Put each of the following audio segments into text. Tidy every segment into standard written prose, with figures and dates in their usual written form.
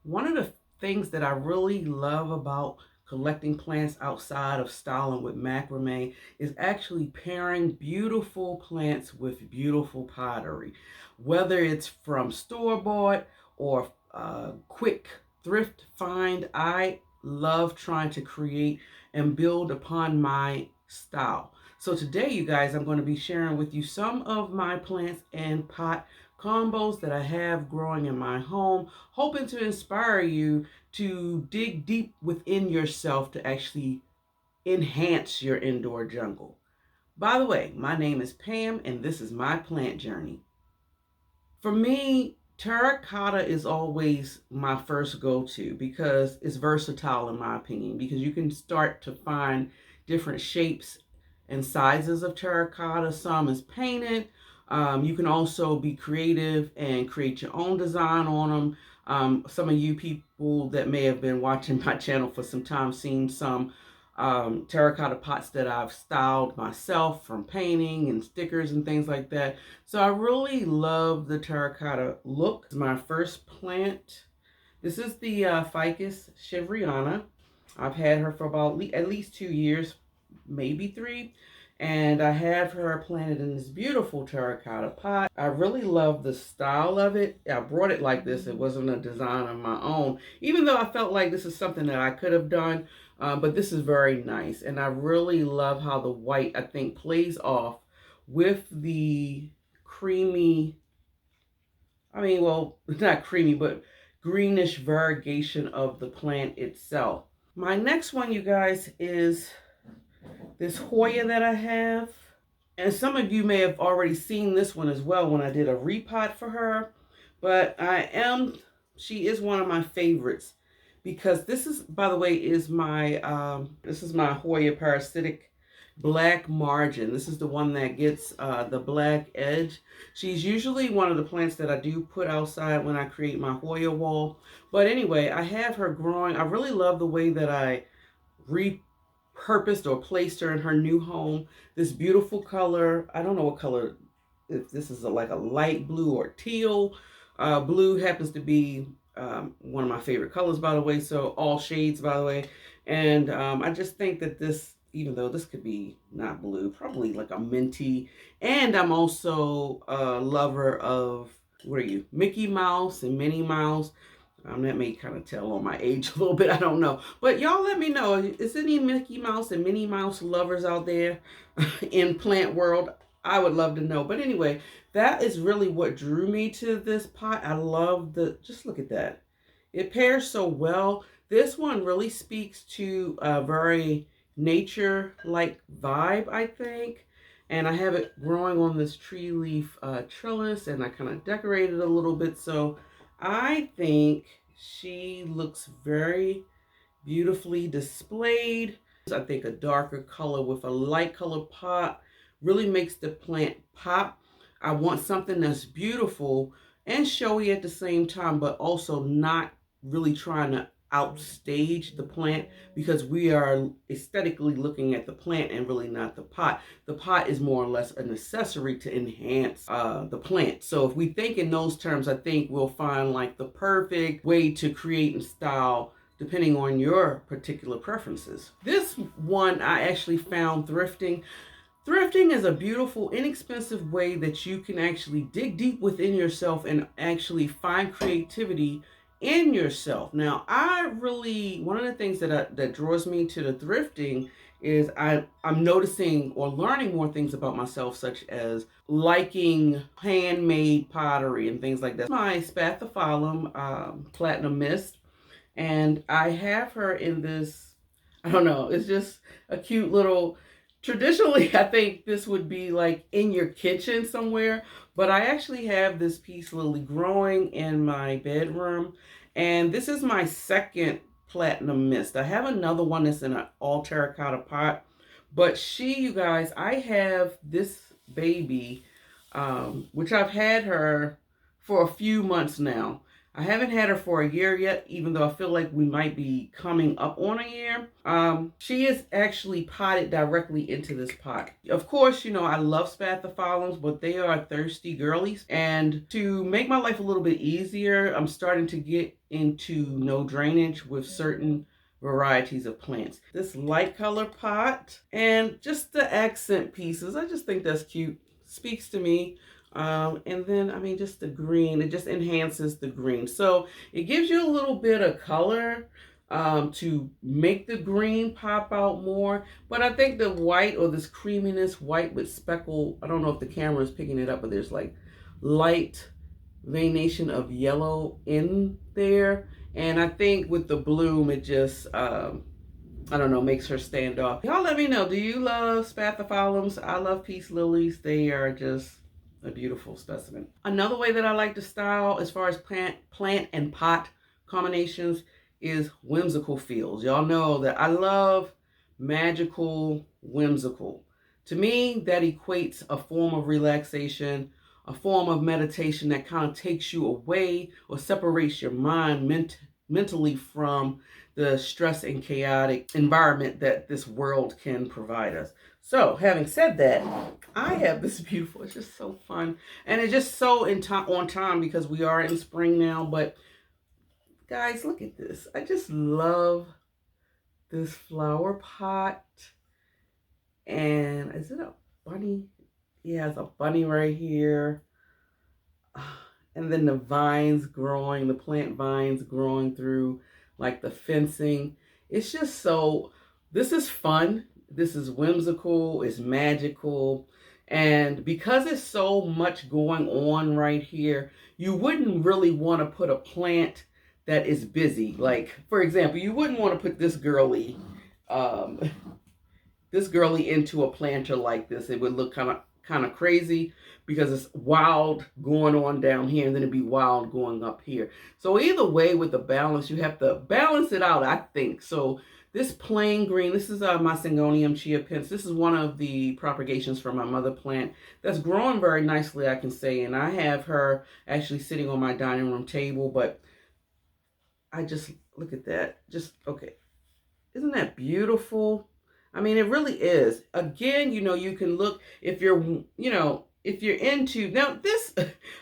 One of the things that I really love about collecting plants outside of styling with macrame is actually pairing beautiful plants with beautiful pottery. Whether it's from store-bought or quick thrift find, I love trying to create and build upon my style. So today, you guys, I'm going to be sharing with you some of my plants and pot combos that I have growing in my home, hoping to inspire you to dig deep within yourself to actually enhance your indoor jungle. By the way, my name is Pam and this is my plant journey. For me, terracotta is always my first go-to because it's versatile in my opinion, because you can start to find different shapes and sizes of terracotta. Some is painted. You can also be creative and create your own design on them. Some of you people that may have been watching my channel for some time seen some terracotta pots that I've styled myself from painting and stickers and things like that. So I really love the terracotta look. It's my first plant. This is the Ficus shiveriana. I've had her for about at least 2 years, maybe 3. And I have her planted in this beautiful terracotta pot. I really love the style of it. I brought it like this. It wasn't a design of my own, even though I felt like this is something that I could have done. But this is very nice. And I really love how the white, I think, plays off with the creamy, well, not creamy, but greenish variegation of the plant itself. My next one, you guys, is this Hoya that I have. And some of you may have already seen this one as well when I did a repot for her. But she is one of my favorites because this is, by the way, is this is my Hoya parasitic black margin. This is the one that gets the black edge. She's usually one of the plants that I do put outside when I create my Hoya wall. But anyway, I have her growing. I really love the way that I repurposed or placed her in her new home. This beautiful color. I don't know what color, if this is like a light blue or teal. Blue happens to be one of my favorite colors, by the way. So all shades, by the way. And I just think that this, even though this could be not blue, probably like a minty. And I'm also a lover of, what are you, Mickey Mouse and Minnie Mouse. That may kind of tell on my age a little bit, I don't know. But y'all let me know, is any Mickey Mouse and Minnie Mouse lovers out there in plant world? I would love to know. But anyway, that is really what drew me to this pot. I love just look at that. It pairs so well. This one really speaks to a very nature-like vibe, I think. And I have it growing on this tree leaf trellis, and I kind of decorated a little bit. So I think she looks very beautifully displayed. I think a darker color with a light color pot really makes the plant pop. I want something that's beautiful and showy at the same time, but also not really trying to outstage the plant, because we are aesthetically looking at the plant and really not the pot. The pot is more or less an accessory to enhance the plant. So if we think in those terms, I think we'll find like the perfect way to create and style depending on your particular preferences. This one I actually found thrifting. Thrifting is a beautiful, inexpensive way that you can actually dig deep within yourself and actually find creativity in yourself. Now, one of the things that draws me to the thrifting is I'm noticing or learning more things about myself, such as liking handmade pottery and things like that. My Spathiphyllum Platinum Mist, and I have her in this, I don't know, it's just a cute little, traditionally I think this would be like in your kitchen somewhere, but I actually have this peace lily growing in my bedroom, and this is my second platinum mist. I have another one that's in an all terracotta pot, but you guys, I have this baby, which I've had her for a few months now. I haven't had her for a year yet, even though I feel like we might be coming up on a year. She is actually potted directly into this pot. Of course, you know, I love spathiphyllums, but they are thirsty girlies. And to make my life a little bit easier, I'm starting to get into no drainage with certain varieties of plants. This light color pot and just the accent pieces, I just think that's cute. Speaks to me. And then, I mean, just the green, it just enhances the green. So it gives you a little bit of color to make the green pop out more. But I think the white, or this creaminess white with speckle, I don't know if the camera is picking it up, but there's like light veination of yellow in there. And I think with the bloom, it just, I don't know, makes her stand off. Y'all let me know, do you love spathiphyllums? I love peace lilies. They are just a beautiful specimen. Another way that I like to style as far as plant and pot combinations is whimsical feels. Y'all know that I love magical whimsical. To me, that equates a form of relaxation, a form of meditation that kind of takes you away or separates your mind mentally from the stress and chaotic environment that this world can provide us. So, having said that, I have this beautiful, it's just so fun. And it's just so on time because we are in spring now. But guys, look at this. I just love this flower pot. And is it a bunny? Yeah, it's a bunny right here. And then the vines growing, the plant vines growing through like the fencing. It's just so, this is fun. This is whimsical, it's magical. And because it's so much going on right here, you wouldn't really want to put a plant that is busy. Like, for example, you wouldn't want to put this girly into a planter like this. It would look kind of crazy because it's wild going on down here and then it'd be wild going up here. So either way, with the balance, you have to balance it out, I think. So this plain green, this is my Syngonium chia pens. This is one of the propagations from my mother plant that's growing very nicely, I can say. And I have her actually sitting on my dining room table, but I just, look at that. Just, okay. Isn't that beautiful? I mean, it really is. Again, you know, you can look, if you're, you know, if you're into, now this,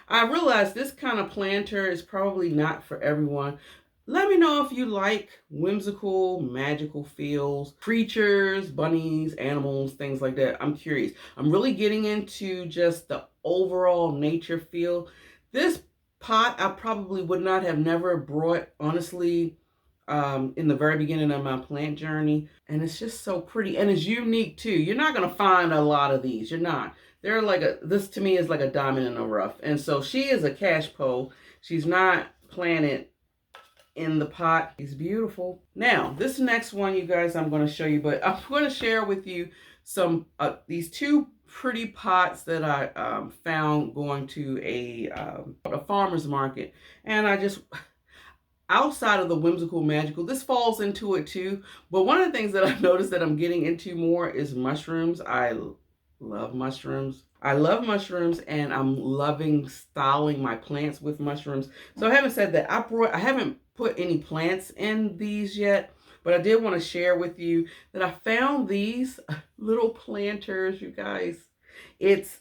I realize this kind of planter is probably not for everyone. Let me know if you like whimsical, magical feels, creatures, bunnies, animals, things like that. I'm curious. I'm really getting into just the overall nature feel. This pot, I probably would not have never brought, honestly, in the very beginning of my plant journey. And it's just so pretty. And it's unique too. You're not going to find a lot of these. You're not. They're like this to me is like a diamond in the rough. And so she is a cash pole. She's not planted in the pot. It's beautiful. Now, this next one, you guys, I'm going to show you, but I'm going to share with you some, these two pretty pots that I found going to a farmer's market. And I just, outside of the whimsical magical, this falls into it too. But one of the things that I've noticed that I'm getting into more is mushrooms. I love mushrooms. I love mushrooms, and I'm loving styling my plants with mushrooms. So having said that, I haven't put any plants in these yet, but I did want to share with you that I found these little planters, you guys. It's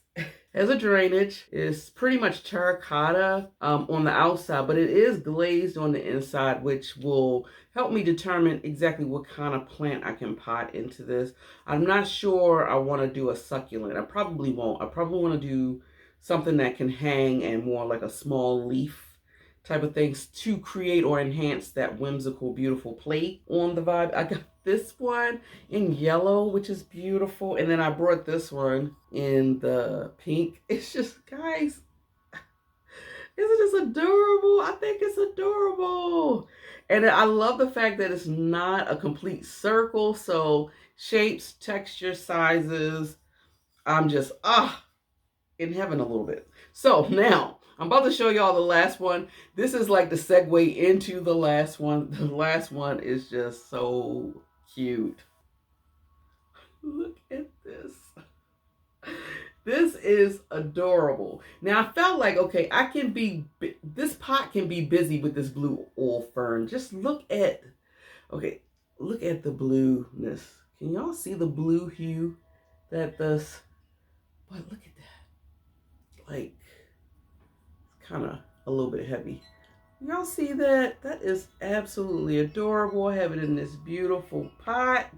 has a drainage. It's pretty much terracotta on the outside, but it is glazed on the inside, which will help me determine exactly what kind of plant I can pot into this. I'm not sure I want to do a succulent. I probably won't. I probably want to do something that can hang and more like a small leaf type of things to create or enhance that whimsical, beautiful plate on the vibe. I got this one in yellow, which is beautiful. And then I brought this one in the pink. It's just, guys, isn't this adorable? I think it's adorable. And I love the fact that it's not a complete circle. So shapes, texture, sizes, I'm just, in heaven a little bit. So now, I'm about to show y'all the last one. This is like the segue into the last one. The last one is just so cute. Look at this. This is adorable. Now I felt like, okay, this pot can be busy with this blue oil fern. Just okay, look at the blueness. Can y'all see the blue hue that this, but look at that. Like, it's kind of a little bit heavy. Y'all see that? That is absolutely adorable. I have it in this beautiful pot.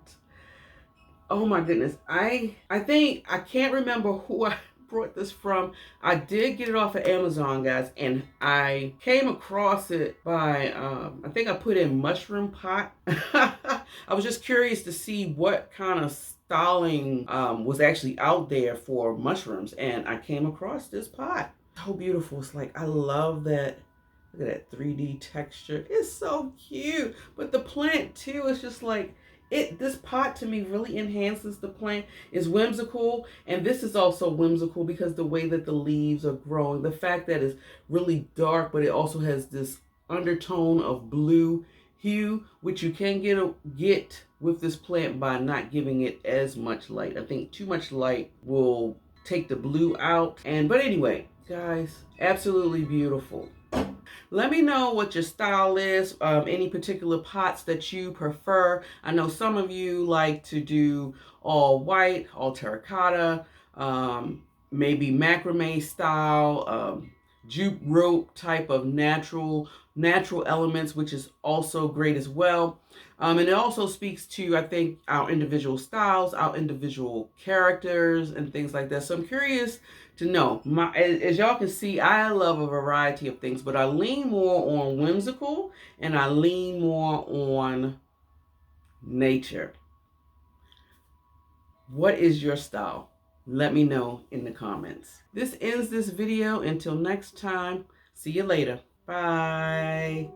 Oh my goodness. I think I can't remember who I brought this from. I did get it off of Amazon, guys, and I came across it by I think I put in mushroom pot. I was just curious to see what kind of styling was actually out there for mushrooms, and I came across this pot. So beautiful. It's like, I love that. Look at that 3D texture. It's so cute. But the plant too is just like, this pot to me really enhances the plant. Is whimsical, and this is also whimsical because the way that the leaves are growing, the fact that it's really dark, but it also has this undertone of blue hue, which you can get with this plant by not giving it as much light. I think too much light will take the blue out. But anyway, guys, absolutely beautiful. Let me know what your style is, any particular pots that you prefer. I know some of you like to do all white, all terracotta, maybe macrame style, jute rope type of natural elements, which is also great as well. And it also speaks to, I think, our individual styles, our individual characters, and things like that. So I'm curious to know. As y'all can see, I love a variety of things, but I lean more on whimsical and I lean more on nature. What is your style? Let me know in the comments. This ends this video. Until next time, see you later. Bye.